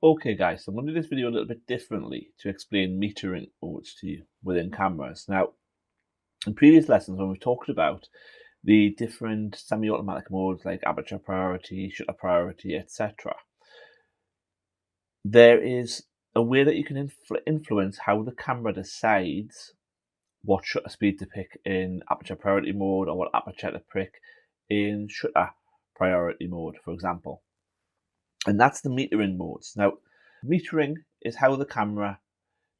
Okay guys, so I'm going to do this video a little bit differently to explain metering modes to you within cameras. Now, in previous lessons when we've talked about the different semi-automatic modes like aperture priority, shutter priority, etc., there is a way that you can influence how the camera decides what shutter speed to pick in aperture priority mode or what aperture to pick in shutter priority mode, for example. And that's the metering modes. Now, metering is how the camera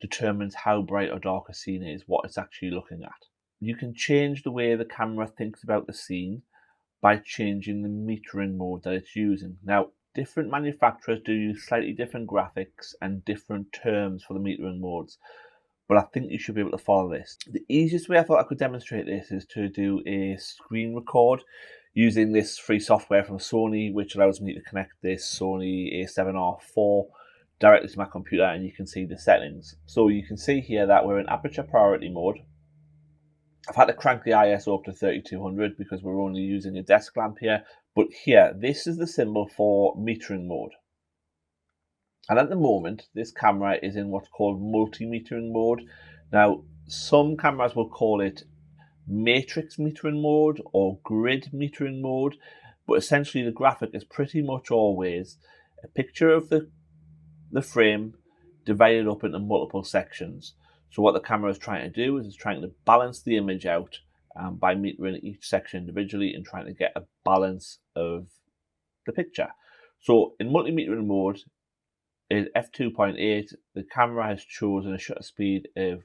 determines how bright or dark a scene is, what it's actually looking at. You can change the way the camera thinks about the scene by changing the metering mode that it's using. Now, different manufacturers do use slightly different graphics and different terms for the metering modes, but I think you should be able to follow this. The easiest way I thought I could demonstrate this is to do a screen record using this free software from Sony, which allows me to connect this Sony a7R4 directly to my computer, and you can see the settings. So you can see here that we're in aperture priority mode. I've had to crank the ISO up to 3200 because we're only using a desk lamp here, but here, this is the symbol for metering mode. And at the moment, this camera is in what's called multi-metering mode. Now, some cameras will call it matrix metering mode or grid metering mode, but essentially the graphic is pretty much always a picture of the frame divided up into multiple sections. So what the camera is trying to do is it's trying to balance the image out by metering each section individually and trying to get a balance of the picture. So in multi-metering mode, in f2.8, the camera has chosen a shutter speed of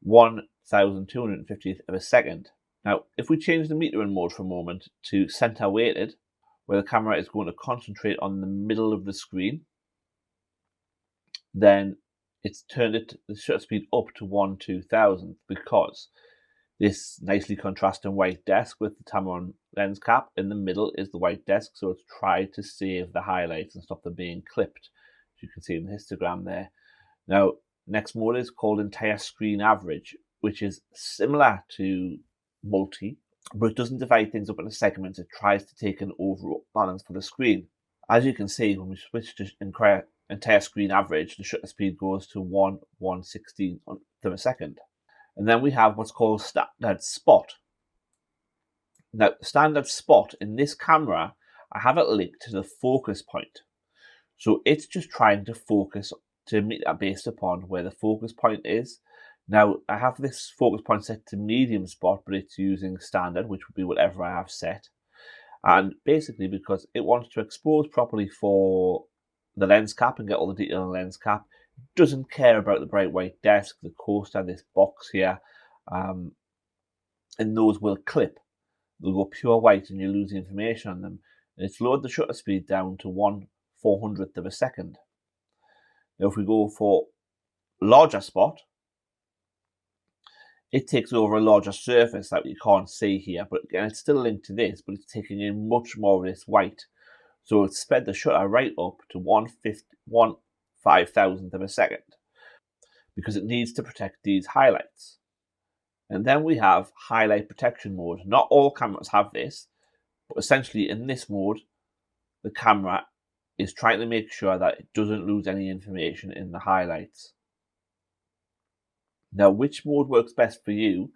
1,250th of a second. Now, if we change the metering mode for a moment to center weighted, where the camera is going to concentrate on the middle of the screen, then it's turned the shutter speed up to 1/2000th because this nicely contrasting white desk with the Tamron lens cap in the middle is the white desk, so it's tried to save the highlights and stop them being clipped, as you can see in the histogram there. Now, next mode is called entire screen average, which is similar to multi, but it doesn't divide things up into segments. It tries to take an overall balance for the screen. As you can see, when we switch to entire screen average, the shutter speed goes to 1/116th of a second. And then we have what's called standard spot. Now, standard spot in this camera, I have it linked to the focus point. So it's just trying to focus to meet that based upon where the focus point is. Now, I have this focus point set to medium spot, but it's using standard, which would be whatever I have set. And basically, because it wants to expose properly for the lens cap and get all the detail on the lens cap, doesn't care about the bright white desk, the coaster, this box here, and those will clip. They'll go pure white and you lose the information on them. And it's lowered the shutter speed down to 1/400th of a second. Now, if we go for larger spot, it takes over a larger surface that you can't see here, but again, it's still linked to this, but it's taking in much more of this white. So it's sped the shutter right up to 1/5000th of a second because it needs to protect these highlights. And then we have highlight protection mode. Not all cameras have this, but essentially in this mode, the camera is trying to make sure that it doesn't lose any information in the highlights. Now, which mode works best for you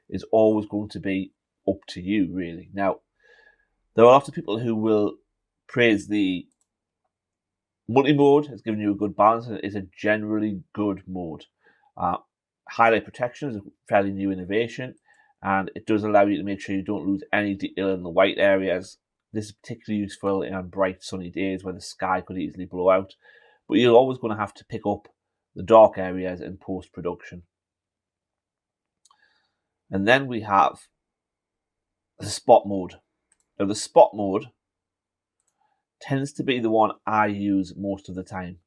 is always going to be up to you, really. Now, there are lots of people who will praise the multi-mode as giving you a good balance, and it is a generally good mode. Highlight protection is a fairly new innovation, and it does allow you to make sure you don't lose any detail in the white areas. This is particularly useful on bright sunny days where the sky could easily blow out, but you're always going to have to pick up the dark areas in post-production. And then we have the spot mode. Now, the spot mode tends to be the one I use most of the time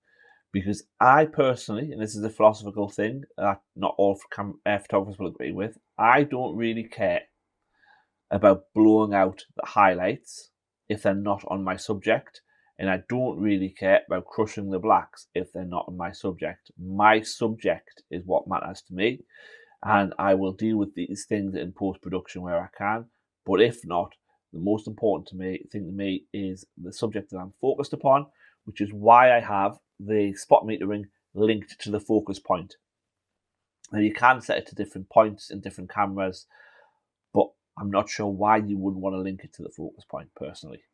because I personally, and this is a philosophical thing that not all photographers will agree with, I don't really care about blowing out the highlights if they're not on my subject, and I don't really care about crushing the blacks if they're not on my subject. My subject is what matters to me, and I will deal with these things in post-production where I can, but if not, the most important thing to me is the subject that I'm focused upon, which is why I have the spot metering linked to the focus point. Now you can set it to different points in different cameras, but I'm not sure why you wouldn't want to link it to the focus point personally.